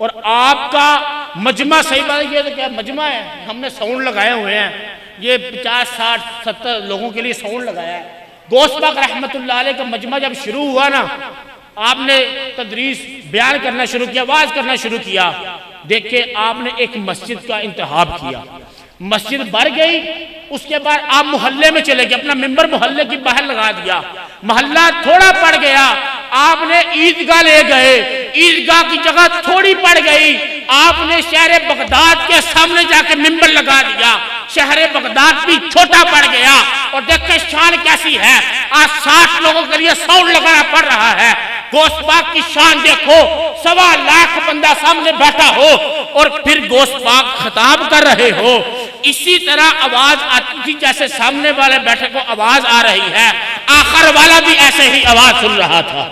और आपका मजमा, सही बात है, ये तो क्या मजमा है, हमने साउंड लगाए हुए हैं, ये 50, 60, 70 लोगों के लिए साउंड लगाया है। गौस पाक रहमतुल्लाह अलैह का मजमा जब शुरू हुआ ना, आपने तदरीस बयान करना शुरू किया, वाज करना शुरू किया, देख के आपने एक मस्जिद का इंतखाब किया, मस्जिद भर गई। उसके बाद आप मोहल्ले में चले गए, अपना मिंबर मोहल्ले की बाहर लगा दिया, मोहल्ला थोड़ा पड़ गया, आपने ईदगाह ले गए, ईदगाह की जगह थोड़ी पड़ गई, आपने शहर बगदाद के सामने जाके मिंबर लगा दिया, शहर बगदाद भी छोटा पड़ गया। और देखे शान कैसी है, आज 60 लोगों के लिए साउंड लगाना पड़ रहा है। गौस पाक की शान देखो, 1.25 लाख बंदा सामने बैठा हो और फिर गौस पाक खिताब कर रहे हो, इसी तरह आवाज आती थी जैसे सामने वाले बैठे को आवाज आ रही है, आखिर वाला भी ऐसे ही आवाज सुन रहा था।